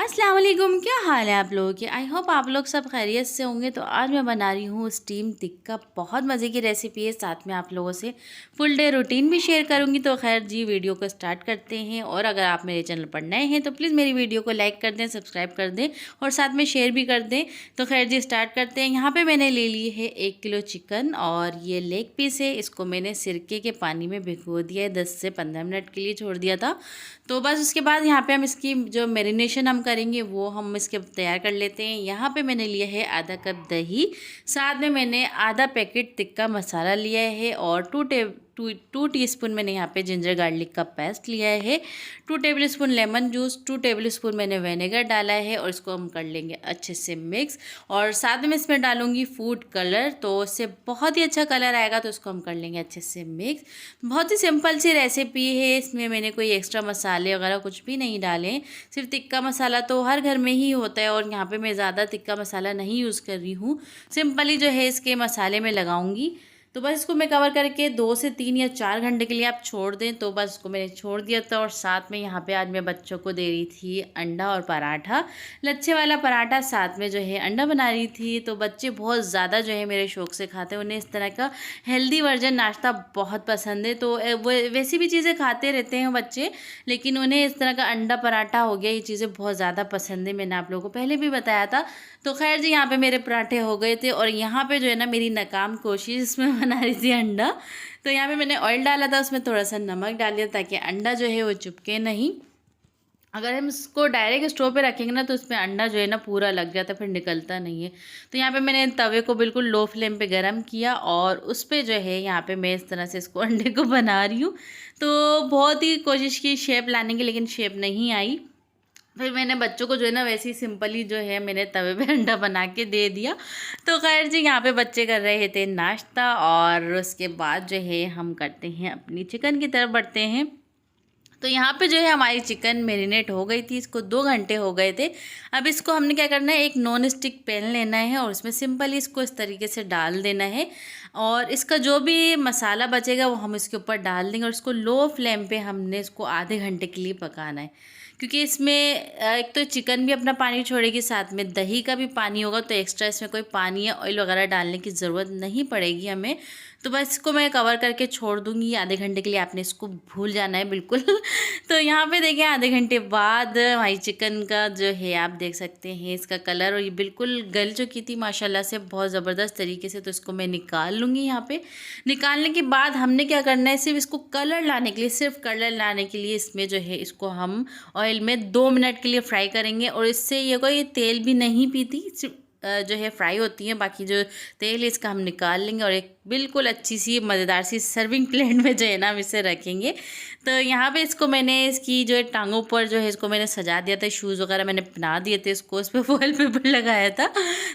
अस्सलाम वालेकुम, क्या हाल है आप लोगों के। आई होप आप लोग सब खैरियत से होंगे। तो आज मैं बना रही हूँ स्टीम टिक्का। बहुत मज़े की रेसिपी है, साथ में आप लोगों से फुल डे रूटीन भी शेयर करूँगी। तो खैर जी, वीडियो को स्टार्ट करते हैं। और अगर आप मेरे चैनल पर नए हैं तो प्लीज़ मेरी वीडियो को लाइक कर दें, सब्सक्राइब कर दें और साथ में शेयर भी कर दें। तो खैर जी, स्टार्ट करते हैं। यहाँ पर मैंने ले ली है 1 किलो चिकन और ये लेग पीस है। इसको मैंने सिरके के पानी में भिगो दिया है, 10 से 15 मिनट के लिए छोड़ दिया था। तो बस उसके बाद यहाँ पे हम इसकी जो मैरिनेशन हम करेंगे वो हम इसके तैयार कर लेते हैं। यहाँ पे मैंने लिया है आधा कप दही, साथ में मैंने आधा पैकेट टिक्का मसाला लिया है और टू टीस्पून मैंने यहाँ पे जिंजर गार्लिक का पेस्ट लिया है, 2 टेबलस्पून लेमन जूस, 2 टेबलस्पून मैंने विनेगर डाला है और इसको हम कर लेंगे अच्छे से मिक्स। और साथ में इसमें डालूंगी फूड कलर, तो इससे बहुत ही अच्छा कलर आएगा। तो इसको हम कर लेंगे अच्छे से मिक्स। बहुत ही सिंपल सी रेसिपी है, इसमें मैंने कोई एक्स्ट्रा मसाले वगैरह कुछ भी नहीं डाले। सिर्फ टिक्का मसाला तो हर घर में ही होता है और यहाँ पे मैं ज़्यादा टिक्का मसाला नहीं यूज़ कर रही हूँ, सिंपली जो है इसके मसाले में लगाऊंगी। तो बस इसको मैं कवर करके 2 से 3 या 4 घंटे के लिए आप छोड़ दें। तो बस इसको मैंने छोड़ दिया था। और साथ में यहाँ पे आज मैं बच्चों को दे रही थी अंडा और पराठा, लच्छे वाला पराठा, साथ में जो है अंडा बना रही थी। तो बच्चे बहुत ज़्यादा जो है मेरे शौक़ से खाते हैं, उन्हें इस तरह का हेल्दी वर्जन नाश्ता बहुत पसंद है। तो वो वैसी भी चीज़ें खाते रहते हैं बच्चे, लेकिन उन्हें इस तरह का अंडा पराठा हो गया, ये चीज़ें बहुत ज़्यादा पसंद है। मैंने आप लोगों को पहले भी बताया था। तो खैर जी, यहाँ पे मेरे पराठे हो गए थे और यहाँ पे जो है ना मेरी नाकाम कोशिश इसमें बना रही थी अंडा। तो यहाँ पे मैंने ऑयल डाला था, उसमें थोड़ा सा नमक डाल दिया ताकि अंडा जो है वो चिपके नहीं। अगर हम इसको डायरेक्ट स्टोव पे रखेंगे ना तो इसमें अंडा जो है ना पूरा लग जाता है, फिर निकलता नहीं है। तो यहाँ पे मैंने तवे को बिल्कुल लो फ्लेम पे गरम किया और उस पर जो है यहाँ पे मैं इस तरह से इसको अंडे को बना रही हूँ। तो बहुत ही कोशिश की शेप लाने की, लेकिन शेप नहीं आई। फिर मैंने बच्चों को जो है ना वैसे ही सिंपली जो है मैंने तवे पे अंडा बना के दे दिया। तो खैर जी, यहाँ पे बच्चे कर रहे थे नाश्ता और उसके बाद जो है हम करते हैं अपनी चिकन की तरफ बढ़ते हैं। तो यहाँ पे जो है हमारी चिकन मैरिनेट हो गई थी, इसको 2 घंटे हो गए थे। अब इसको हमने क्या करना है, एक नॉन स्टिक पैन लेना है और उसमें सिंपली इसको इस तरीके से डाल देना है और इसका जो भी मसाला बचेगा वो हम इसके ऊपर डाल देंगे और इसको लो फ्लेम पे हमने इसको आधे घंटे के लिए पकाना है। क्योंकि इसमें एक तो चिकन भी अपना पानी छोड़ेगी, साथ में दही का भी पानी होगा, तो एक्स्ट्रा इसमें कोई पानी या ऑयल वगैरह डालने की ज़रूरत नहीं पड़ेगी हमें। तो बस इसको मैं कवर करके छोड़ दूँगी आधे घंटे के लिए, आपने इसको भूल जाना है बिल्कुल। तो यहाँ पे देखिए आधे घंटे बाद हमारी चिकन का जो है आप देख सकते हैं इसका कलर, और ये बिल्कुल गल चुकी थी माशाल्लाह से बहुत ज़बरदस्त तरीके से। तो इसको मैं निकाल लूँगी। यहाँ पे निकालने के बाद हमने क्या करना है, सिर्फ इसको कलर लाने के लिए, सिर्फ कलर लाने के लिए इसमें जो है इसको हम ऑयल में 2 मिनट के लिए फ्राई करेंगे। और इससे ये कोई तेल भी नहीं पीती, सिर्फ जो है फ्राई होती है। बाकी जो तेल है इसका हम निकाल लेंगे और एक बिल्कुल अच्छी सी मज़ेदार सी सर्विंग प्लेट में जो है ना हम इसे रखेंगे। तो यहाँ पे इसको मैंने इसकी जो है टांगों पर जो है इसको मैंने सजा दिया था, शूज़ वगैरह मैंने पहना दिए थे इसको, इस पर फॉयल पेपर लगाया था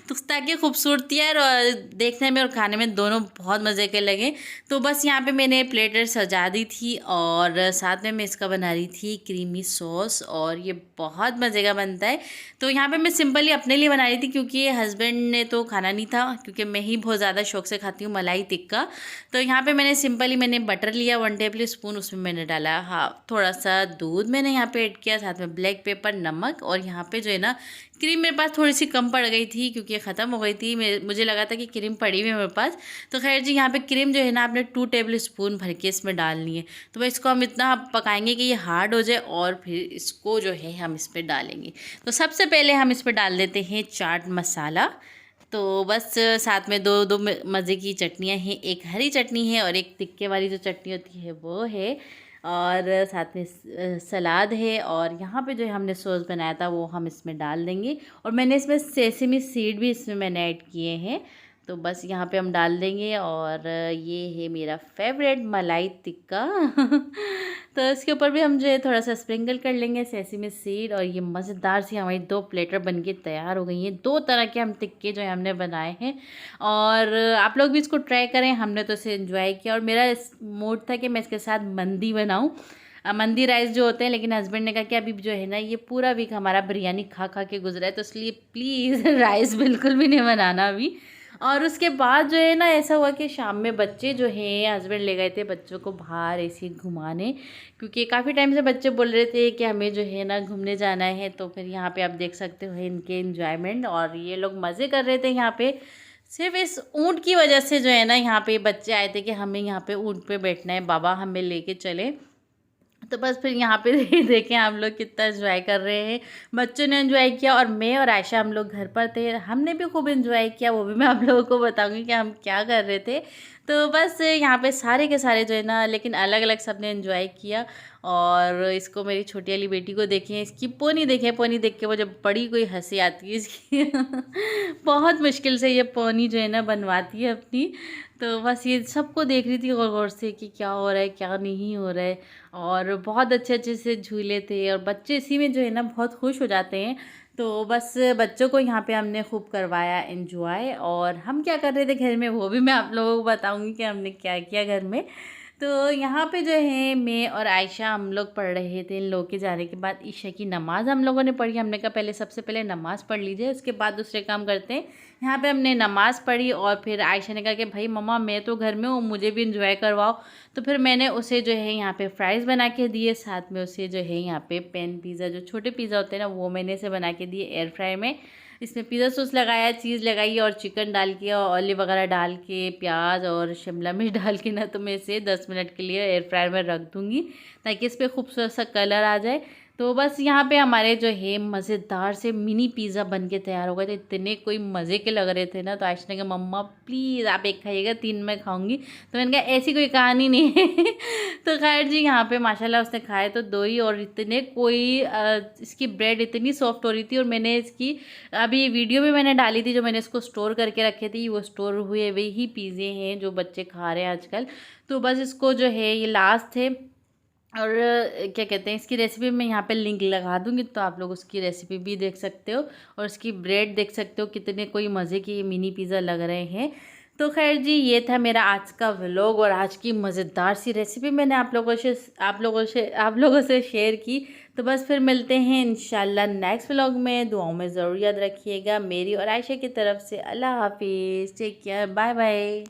तो ताकि खूबसूरती है और देखने में और खाने में दोनों बहुत मज़े के लगे। तो बस यहाँ पे मैंने प्लेटर सजा दी थी और साथ में मैं इसका बना रही थी क्रीमी सॉस और ये बहुत मज़े का बनता है। तो यहाँ पे मैं सिंपली अपने लिए बना रही थी क्योंकि हस्बैंड ने तो खाना नहीं था, क्योंकि मैं ही बहुत ज़्यादा शौक से खाती हूँ मलाई टिक्का। तो यहाँ पे मैंने बटर लिया 1 टेबल स्पून, उसमें मैंने डाला थोड़ा सा दूध मैंने यहाँ पे ऐड किया, साथ में ब्लैक पेपर, नमक। और यहाँ पे जो है ना क्रीम मेरे पास थोड़ी सी कम पड़ गई थी क्योंकि ख़त्म हो गई थी। मुझे लगा था कि क्रीम पड़ी हुई है मेरे पास। तो खैर जी, यहाँ पे क्रीम जो है ना आपने 2 टेबल स्पून भर के इसमें डालनी है। तो बस इसको हम इतना पकाएंगे कि ये हार्ड हो जाए और फिर इसको जो है हम इस पर डालेंगे। तो सबसे पहले हम इस पर डाल देते हैं चाट मसाला। तो बस साथ में दो मज़े की चटनियाँ हैं, एक हरी चटनी है और एक तिक्के वाली जो चटनी होती है वो है, और साथ में सलाद है। और यहाँ पे जो हमने सॉस बनाया था वो हम इसमें डाल देंगे और मैंने इसमें सेसमी सीड भी इसमें मैंने ऐड किए हैं। तो बस यहाँ पे हम डाल देंगे और ये है मेरा फेवरेट मलाई टिक्का। तो इसके ऊपर भी हम जो है थोड़ा सा स्प्रिंकल कर लेंगे सेसमी सीड और ये मज़ेदार सी हमारी 2 प्लेटर बनके तैयार हो गई हैं। 2 तरह के हम टिक्के जो है हमने बनाए हैं और आप लोग भी इसको ट्राई करें। हमने तो इसे एंजॉय किया और मेरा मूड था कि मैं इसके साथ मंदी बनाऊँ, मंदी राइस जो होते हैं, लेकिन हस्बैंड ने कहा कि अभी जो है ना ये पूरा वीक हमारा बिरयानी खा खा के गुजरा है, तो इसलिए प्लीज़ राइस बिल्कुल भी नहीं बनाना अभी। और उसके बाद जो है ना ऐसा हुआ कि शाम में बच्चे जो हैं हस्बैंड ले गए थे बच्चों को बाहर ऐसे ही घुमाने, क्योंकि काफ़ी टाइम से बच्चे बोल रहे थे कि हमें जो है ना घूमने जाना है। तो फिर यहाँ पे आप देख सकते हो इनके एंजॉयमेंट, और ये लोग मज़े कर रहे थे यहाँ पे। सिर्फ इस ऊँट की वजह से जो है ना यहाँ पे बच्चे आए थे कि हमें यहाँ पे ऊँट पे बैठना है, बाबा हमें लेके चले। तो बस फिर यहाँ पे देखें हम लोग कितना एंजॉय कर रहे हैं। बच्चों ने एंजॉय किया और मैं और आयशा हम लोग घर पर थे, हमने भी खूब एंजॉय किया। वो भी मैं आप लोगों को बताऊंगी कि हम क्या कर रहे थे। तो बस यहाँ पे सारे के सारे जो है ना, लेकिन अलग अलग सब ने एंजॉय किया। और इसको मेरी छोटी वाली बेटी को देखें, इसकी पोनी देखें, पोनी देख के वो जब बड़ी कोई हंसी आती है इसकी बहुत मुश्किल से ये पोनी जो है ना बनवाती है अपनी। तो बस ये सबको देख रही थी गौर गौर से कि क्या हो रहा है क्या नहीं हो रहा है। और बहुत अच्छे अच्छे से झूले थे और बच्चे इसी में जो है ना बहुत खुश हो जाते हैं। तो बस बच्चों को यहाँ पे हमने खूब करवाया एंजॉय। और हम क्या कर रहे थे घर में वो भी मैं आप लोगों को बताऊंगी कि हमने क्या किया घर में। तो यहाँ पे जो है मैं और आयशा हम लोग पढ़ रहे थे। इन लोगों के जाने के बाद ईशा की नमाज़ हम लोगों ने पढ़ी। हमने कहा पहले सबसे पहले नमाज़ पढ़ लीजिए, उसके बाद दूसरे काम करते हैं। यहाँ पे हमने नमाज़ पढ़ी और फिर आयशा ने कहा कि भाई मम्मा मैं तो घर में हूँ, मुझे भी इंजॉय करवाओ। तो फिर मैंने उसे जो है यहाँ पे फ्राइज़ बना के दिए, साथ में उसे जो है यहाँ पे पैन पिज़्ज़ा, जो छोटे पिज़्ज़ा होते हैं ना, वो मैंने इसे बना के दिए एयर फ्राई में। इसमें पिज़्ज़ा सॉस लगाया, चीज़ लगाई और चिकन डाल के और ऑलिव वगैरह डाल के, प्याज और शिमला मिर्च डाल के ना, तो मैं इसे 10 मिनट के लिए एयर फ्रायर में रख दूँगी ताकि इस पर खूबसूरत सा कलर आ जाए। तो बस यहाँ पे हमारे जो है मज़ेदार से मिनी पिज़्ज़ा बन के तैयार हो गए थे। इतने कोई मज़े के लग रहे थे ना। तो आयशा ने कहा मम्मा प्लीज़ आप एक खाइएगा, 3 मैं खाऊंगी। तो मैंने कहा ऐसी कोई कहानी नहीं है तो खैर जी यहाँ पे माशाल्लाह उसने खाए तो 2 ही, और इतने कोई इसकी ब्रेड इतनी सॉफ्ट हो रही थी। और मैंने इसकी अभी वीडियो भी मैंने डाली थी, जो मैंने इसको स्टोर करके रखे थी, वो स्टोर हुए हुए ही पिज़्ज़े हैं जो बच्चे खा रहे हैं आजकल। तो बस इसको जो है ये लास्ट थे। और क्या कहते हैं, इसकी रेसिपी मैं यहाँ पे लिंक लगा दूँगी, तो आप लोग उसकी रेसिपी भी देख सकते हो और उसकी ब्रेड देख सकते हो। कितने कोई मज़े के मिनी पिज़्ज़ा लग रहे हैं। तो खैर जी ये था मेरा आज का व्लॉग और आज की मज़ेदार सी रेसिपी मैंने आप लोगों से शेयर की। तो बस फिर मिलते हैं इंशाल्लाह नेक्स्ट व्लॉग में। दुआओं में ज़रूर याद रखिएगा मेरी और आयशा की तरफ से। अल्लाह हाफिज़, टेक केयर, बाय बाय।